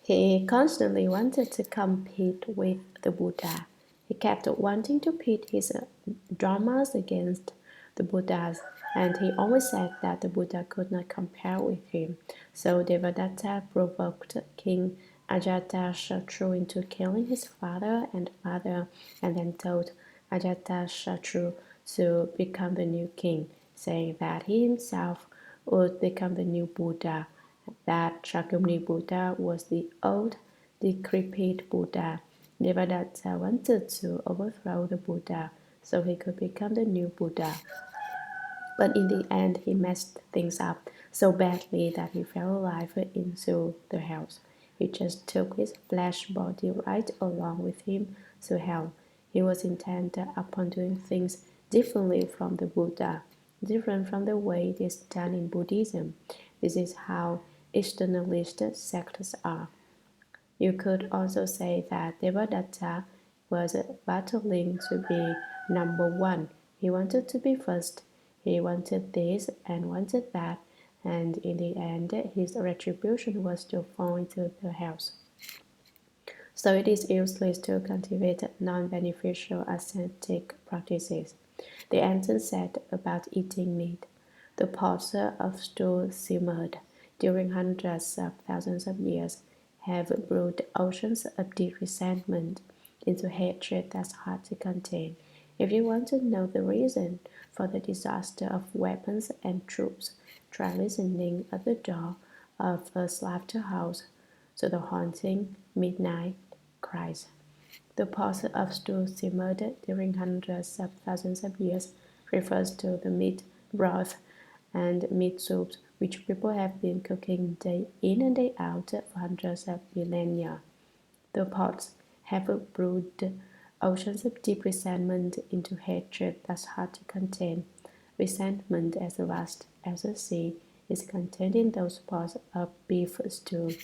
He constantly wanted to compete with the Buddha. He kept wanting to pit his dharmas against the Buddha's, and he always said that the Buddha could not compare with him. So Devadatta provoked King Ajatashatru into killing his father and mother, and then told Ajatashatru to become the new king, saying that he himself would become the new Buddha, that Shakyamuni Buddha was the old, decrepit Buddha. Devadatta wanted to overthrow the Buddha so he could become the new Buddha. But in the end, he messed things up so badly that he fell alive into the hells. He just took his flesh body right along with him to hell. He was intent upon doing things differently from the Buddha, different from the way it is done in Buddhism. This is how externalist sects are. You could also say that Devadatta was battling to be number one. He wanted to be first. He wanted this and wanted that, and in the end, his retribution was to fall into the hells. So it is useless to cultivate non-beneficial ascetic practices. The Anton said about eating meat. The pots of stew simmered during hundreds of thousands of years have brewed oceans of deep resentment into hatred that's hard to contain. If you want to know the reason for the disaster of weapons and troops, try listening at the door of a slaughterhouse to the haunting midnight cries. The pot of stew simmered during hundreds of thousands of years refers to the meat broth and meat soups which people have been cooking day in and day out for hundreds of millennia. The pots have brewed oceans of deep resentment into hatred that's hard to contain. Resentment as vast as the sea is contained in those pots of beef stew.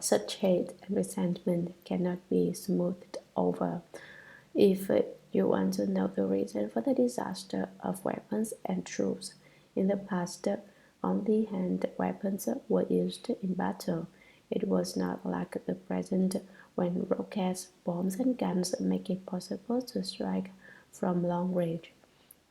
Such hate and resentment cannot be smoothed over. If you want to know the reason for the disaster of weapons and troops, in the past, only hand weapons were used in battle. It was not like the present when rockets, bombs, and guns make it possible to strike from long range.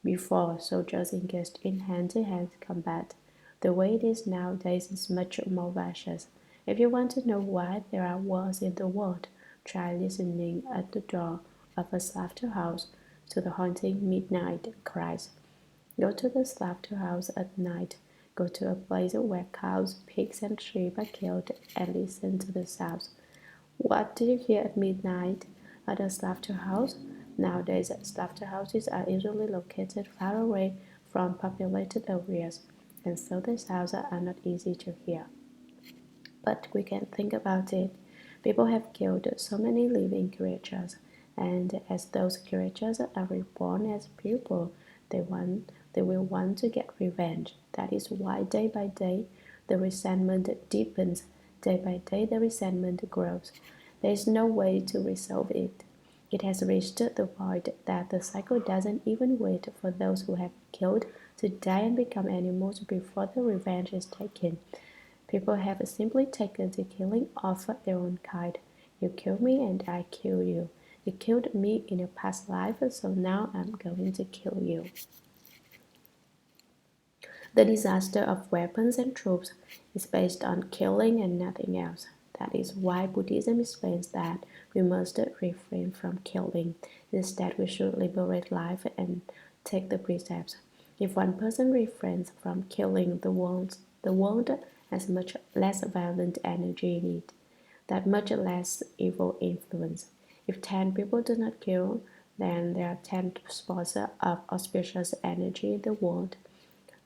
Before, soldiers engaged in hand-to-hand combat. The way it is nowadays is much more vicious. If you want to know why there are wars in the world, try listening at the door of a slaughterhouse to the haunting midnight cries. Go to the slaughterhouse at night. Go to a place where cows, pigs, and sheep are killed and listen to the sounds. What do you hear at midnight at a slaughterhouse? Nowadays, slaughterhouses are usually located far away from populated areas, and so the sounds are not easy to hear. But we can think about it. People have killed so many living creatures, and as those creatures are reborn as people, they will want to get revenge. That is why day by day the resentment deepens. Day by day the resentment grows. There is no way to resolve it. It has reached the point that the cycle doesn't even wait for those who have killed to die and become animals before the revenge is taken. People have simply taken to killing off their own kind. You kill me and I kill you. You killed me in a past life, so now I'm going to kill you. The disaster of weapons and troops is based on killing and nothing else. That is why Buddhism explains that we must refrain from killing. Instead, we should liberate life and take the precepts. If one person refrains from killing, the world has much less violent energy in it, that much less evil influence. If 10 people do not kill, then there are 10 spots of auspicious energy in the world.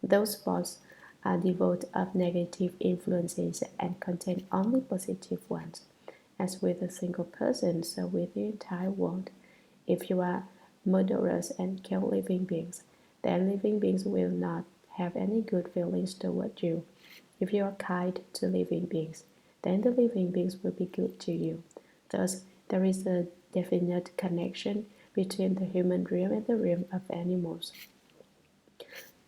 Those spots are devoid of negative influences and contain only positive ones. As with a single person, so with the entire world. If you are murderous and kill living beings, then living beings will not have any good feelings toward you. If you are kind to living beings, then the living beings will be good to you. Thus, there is a definite connection between the human realm and the realm of animals.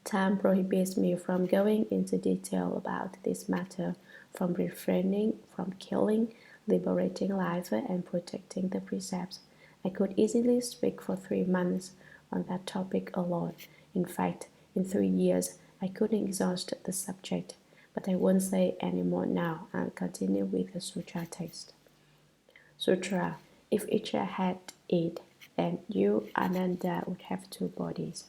Time prohibits me from going into detail about this matter, from refraining from killing, liberating life, and protecting the precepts. I could easily speak for 3 months on that topic alone. In fact, in 3 years, I couldn't exhaust the subject, but I won't say any more now and continue with the sutra text. Sutra. If each had it, then you, Ananda, would have 2 bodies.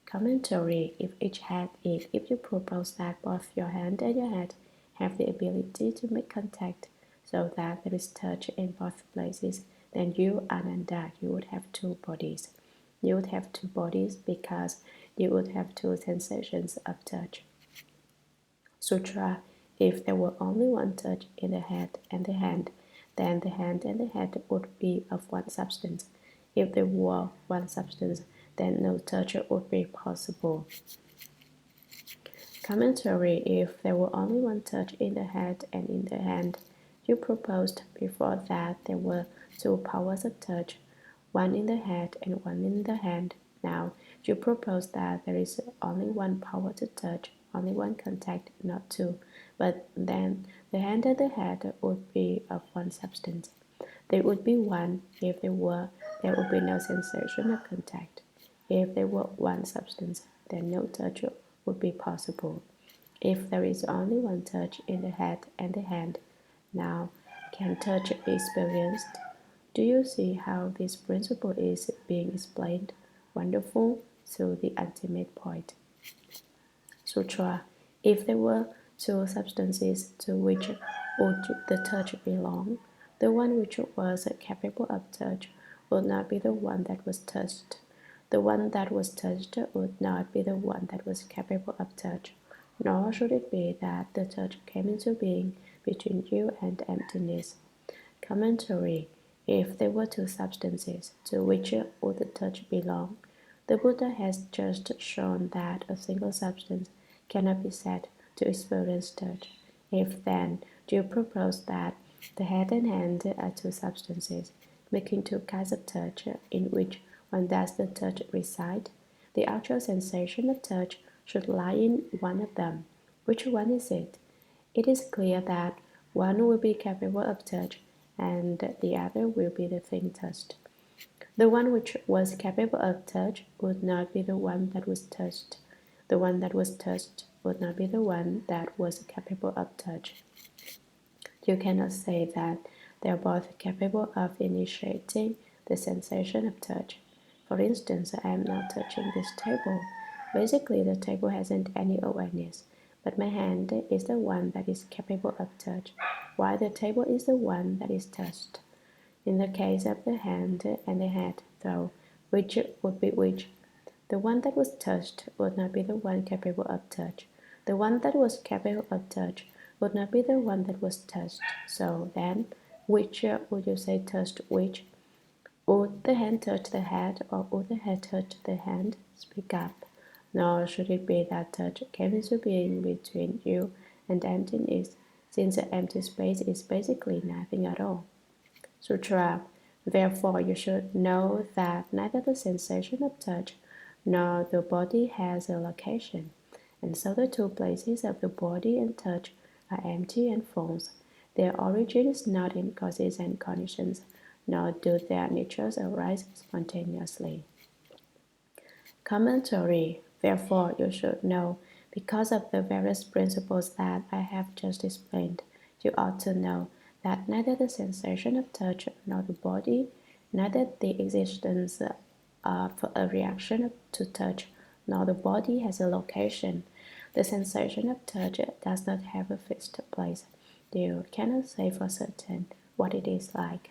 Commentary. If each had it, if you propose that both your hand and your head have the ability to make contact so that there is touch in both places, then you, Ananda, you would have 2 bodies. You would have 2 bodies because you would have 2 sensations of touch. Sutra. If there were only one touch in the head and the hand, then the hand and the head would be of one substance. If they were one substance, then no touch would be possible. Commentary. If there were only one touch in the head and in the hand, you proposed before that there were 2 powers of touch, one in the head and one in the hand. Now, you propose that there is only one power to touch, only one contact, not 2, but then the hand and the head would be of one substance. They would be one. If they were, there would be no sensation of contact. If they were one substance, then no touch would be possible. If there is only one touch in the head and the hand, now can touch be experienced? Do you see how this principle is being explained? Wonderful, to the ultimate point. Sutra. If there were 2 substances to which would the touch belong, the one which was capable of touch would not be the one that was touched. The one that was touched would not be the one that was capable of touch, nor should it be that the touch came into being between you and emptiness. Commentary. If there were 2 substances, to which would the touch belong? The Buddha has just shown that a single substance cannot be said to experience touch. If then do you propose that the head and hand are 2 substances, making 2 kinds of touch, in which one does the touch reside, the actual sensation of touch should lie in one of them. Which one is it? It is clear that one will be capable of touch, and the other will be the thing touched. The one which was capable of touch would not be the one that was touched. The one that was touched would not be the one that was capable of touch. You cannot say that they are both capable of initiating the sensation of touch. For instance, I am now touching this table. Basically, the table hasn't any awareness, but my hand is the one that is capable of touch, while the table is the one that is touched. In the case of the hand and the head, though, which would be which? The one that was touched would not be the one capable of touch. The one that was capable of touch would not be the one that was touched. So then, which would you say touched which? Would the hand touch the head, or would the head touch the hand? Speak up. Nor should it be that touch came into being between you and emptiness, since the empty space is basically nothing at all. Sutra. Therefore, you should know that neither the sensation of touch nor the body has a location, and so the 2 places of the body and touch are empty and false. Their origin is not in causes and conditions, nor do their natures arise spontaneously. Commentary. Therefore, you should know, because of the various principles that I have just explained, you ought to know that neither the sensation of touch nor the body, neither the existence of a reaction to touch nor the body has a location. The sensation of touch does not have a fixed place. You cannot say for certain what it is like.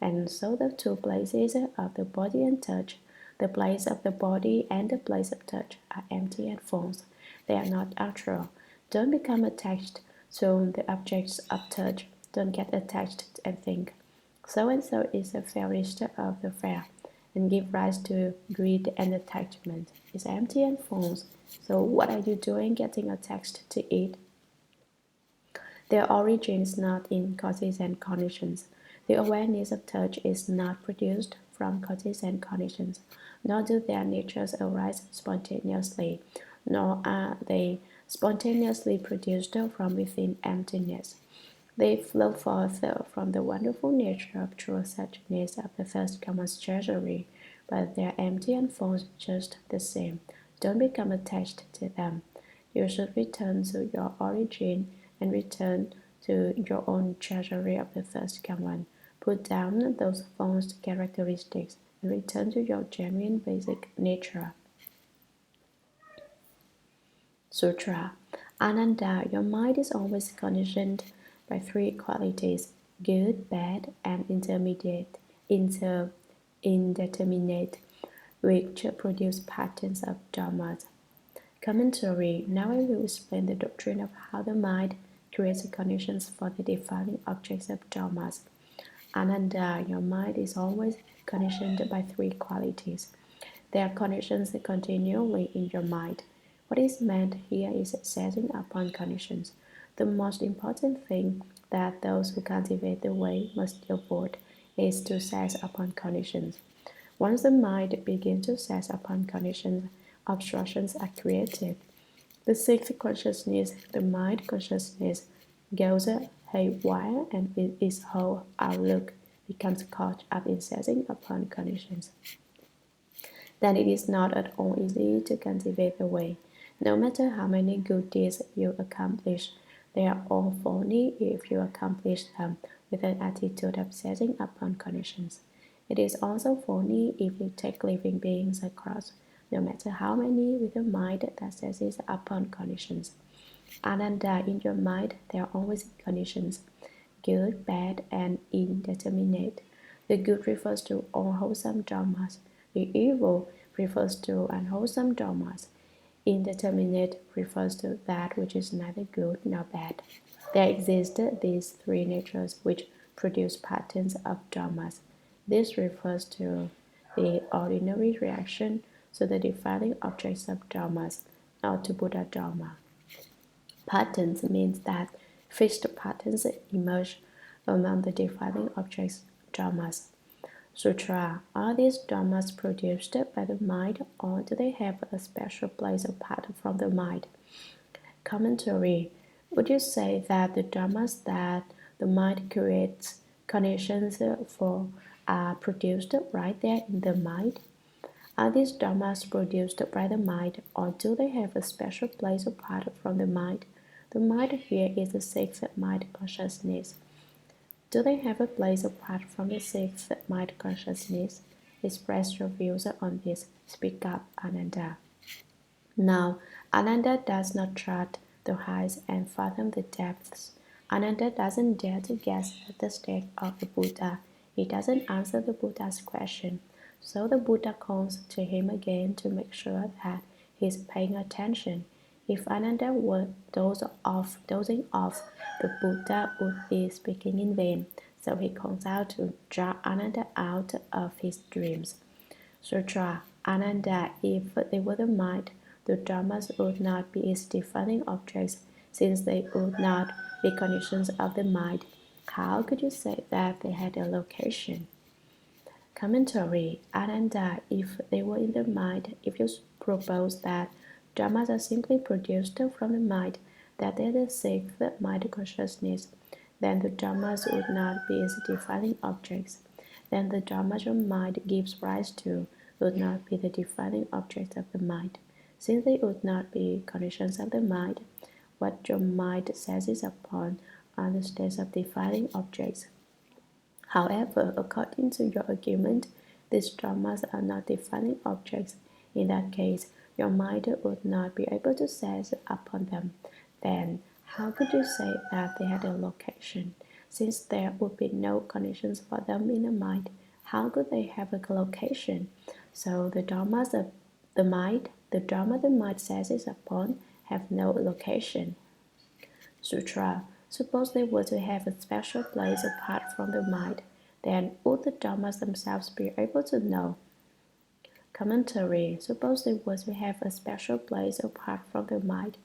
And so the 2 places of the body and touch, the place of the body and the place of touch, are empty and false. They are not actual. Don't become attached to the objects of touch. Don't get attached and think, so-and-so is the fairest of the fair, and give rise to greed and attachment. It's empty and false. So what are you doing getting attached to it? Their origin is not in causes and conditions. The awareness of touch is not produced from causes and conditions, nor do their natures arise spontaneously, nor are they spontaneously produced from within emptiness. They flow forth from the wonderful nature of true suchness of the first commons treasury, but they are empty and false just the same. Don't become attached to them. You should return to your origin and return to your own treasury of the first common. Put down those false characteristics and return to your genuine basic nature. Sutra. Ananda, your mind is always conditioned by three qualities: good, bad, and indeterminate, which produce patterns of dharmas. Commentary. Now I will explain the doctrine of how the mind creates conditions for the defining objects of dharmas. Ananda, your mind is always conditioned by three qualities. There are conditions continually in your mind. What is meant here is setting upon conditions. The most important thing that those who cultivate the way must avoid is to set upon conditions. Once the mind begins to set upon conditions, obstructions are created. The sixth consciousness, the mind consciousness, goes haywire and its whole outlook becomes caught up in setting upon conditions. Then it is not at all easy to cultivate the way. No matter how many good deeds you accomplish, they are all phony if you accomplish them with an attitude of setting upon conditions. It is also phony if you take living beings across, no matter how many, with a mind that seizes upon conditions. Ananda, in your mind, there are always conditions: good, bad, and indeterminate. The good refers to all wholesome dharmas. The evil refers to unwholesome dharmas. Indeterminate refers to that which is neither good nor bad. There exist these three natures which produce patterns of dharmas. This refers to the ordinary reaction to the defining objects of dharmas, or to Buddha Dharma. Patterns means that fixed patterns emerge among the defining objects dharmas. Sutra. Are these dharmas produced by the mind, or do they have a special place apart from the mind? Commentary. Would you say that the dharmas that the mind creates conditions for are produced right there in the mind? Are these dharmas produced by the mind, or do they have a special place apart from the mind? The mind here is the sixth mind consciousness. Do they have a place apart from the sixth mind consciousness? Express your views on this. Speak up, Ananda. Now, Ananda does not chart the heights and fathom the depths. Ananda doesn't dare to guess at the state of the Buddha. He doesn't answer the Buddha's question. So the Buddha calls to him again to make sure that he is paying attention. If Ananda were dozing off, the Buddha would be speaking in vain. So he calls out to draw Ananda out of his dreams. Sutra. Ananda, if they were the mind, the dharmas would not be its defining objects, since they would not be conditions of the mind. How could you say that they had a location? Commentary. Ananda, if they were in the mind, if you propose that dharmas are simply produced from the mind, that they are the sixth mind consciousness, then the dharmas would not be its defining objects. Then the dharmas your mind gives rise to would not be the defining objects of the mind. Since they would not be conditions of the mind, what your mind seizes upon are the states of defining objects. However, according to your argument, these dharmas are not defining objects. In that case, your mind would not be able to seize upon them. Then, how could you say that they had a location? Since there would be no conditions for them in the mind, how could they have a location? So the dharmas of the mind, the dharma the mind seizes upon, have no location. Sutra. Suppose they were to have a special place apart from the mind, then would the dharmas themselves be able to know? Commentary. Suppose they were to have a special place apart from the mind,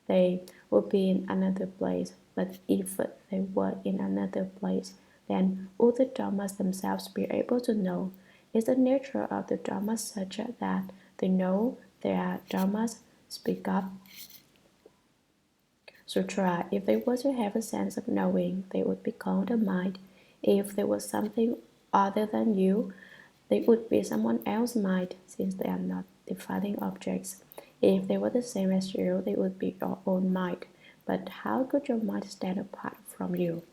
they would be in another place. But if they were in another place, then would the dharmas themselves be able to know? Is the nature of the dharmas such that they know they are dharmas, speak up. Sutra. If they were to have a sense of knowing, they would be called a mind. If there was something other than you, they would be someone else's mind, since they are not defining objects. If they were the same as you, they would be your own mind. But how could your mind stand apart from you?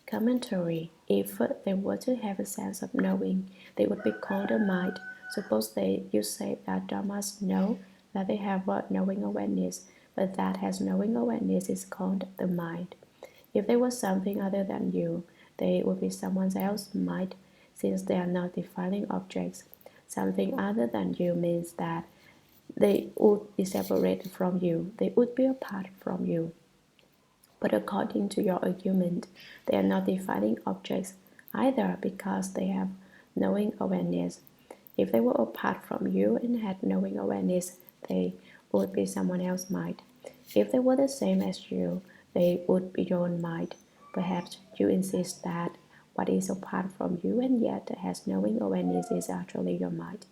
Commentary. If they were to have a sense of knowing, they would be called a mind. Suppose you say that Dharmas know that they have a knowing awareness, but that has knowing awareness is called the mind. If they were something other than you, they would be someone else's mind, since they are not defining objects. Something other than you means that they would be separated from you, they would be apart from you. But according to your argument, they are not defining objects either, because they have knowing awareness. If they were apart from you and had knowing awareness, they would be someone else's mind. If they were the same as you, they would be your own mind. Perhaps you insist that what is apart from you and yet has knowing awareness is actually your mind.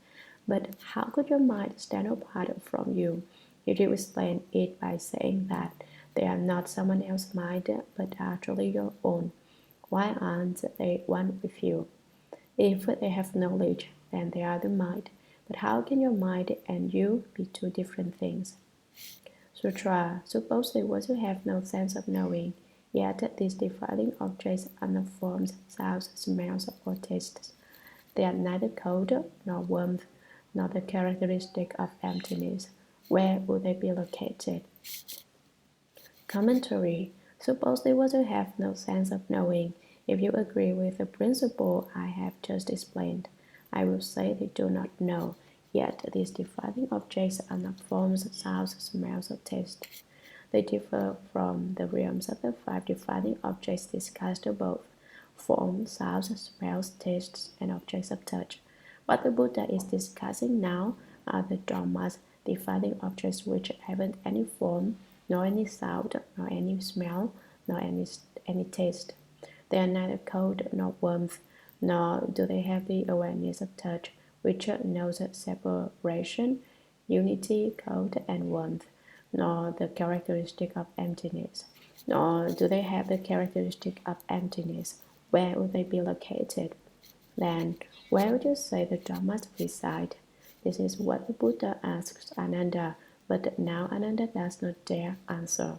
But how could your mind stand apart from you? You do explain it by saying that they are not someone else's mind, but actually your own. Why aren't they one with you? If they have knowledge, then they are the mind. But how can your mind and you be two different things? Sutra. Suppose they were to have no sense of knowing, yet these defining objects are not forms, sounds, smells, or tastes. They are neither cold nor warmth, nor the characteristic of emptiness. Where would they be located? Commentary. Suppose they were to have no sense of knowing. If you agree with the principle I have just explained, I will say they do not know, yet these defining objects are not forms, sounds, smells, or tastes. They differ from the realms of the five defining objects discussed above: form, sounds, smells, tastes, and objects of touch. What the Buddha is discussing now are the dharmas, defining objects which haven't any form, nor any sound, nor any smell, nor any taste. They are neither cold nor warmth, nor do they have the awareness of touch, which knows separation, unity, cold, and warmth, nor the characteristic of emptiness. Nor do they have the characteristic of emptiness. Where would they be located? Then, where would you say the dharmas reside? This is what the Buddha asks Ananda, but now Ananda does not dare answer.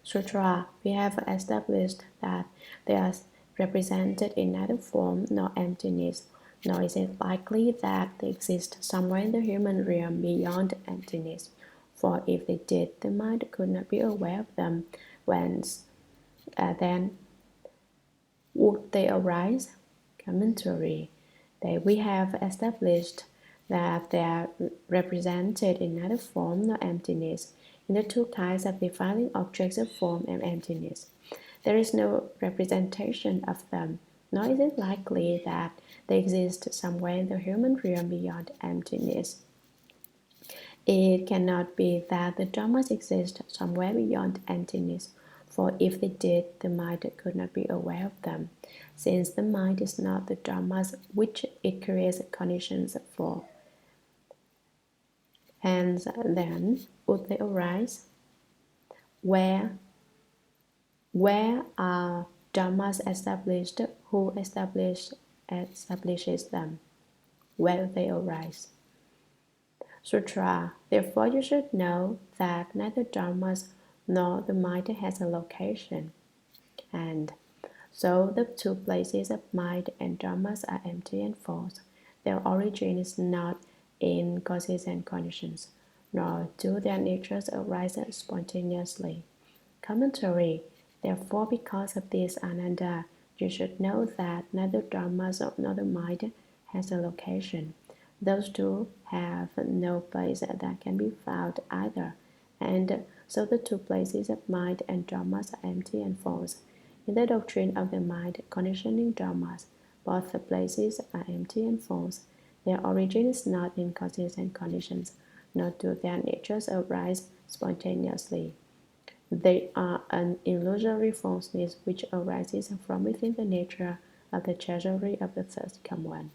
Sutra. We have established that they are represented in neither form nor emptiness, nor is it likely that they exist somewhere in the human realm beyond emptiness. For if they did, the mind could not be aware of them. Whence, then, would they arise? Commentary. We have established that they are represented in neither form nor emptiness, in the two kinds of defining objects of form and emptiness. There is no representation of them, nor is it likely that they exist somewhere in the human realm beyond emptiness. It cannot be that the dharmas exist somewhere beyond emptiness, for if they did, the mind could not be aware of them, since the mind is not the dharmas which it creates conditions for. Hence, then, would they arise? Where are dharmas established? Who establishes them? Where do they arise? Sutra. Therefore, you should know that neither dharmas nor the mind has a location. And so the two places of mind and dharmas are empty and false. Their origin is not in causes and conditions, nor do their natures arise spontaneously. Commentary. Therefore, because of this, Ananda, you should know that neither dharmas nor the mind has a location. Those two have no place that can be found either, and so the two places of mind and dharmas are empty and false. In the doctrine of the mind conditioning dharmas, both the places are empty and false. Their origin is not in causes and conditions, nor do their natures arise spontaneously. They are an illusory falseness which arises from within the nature of the treasury of the third come one.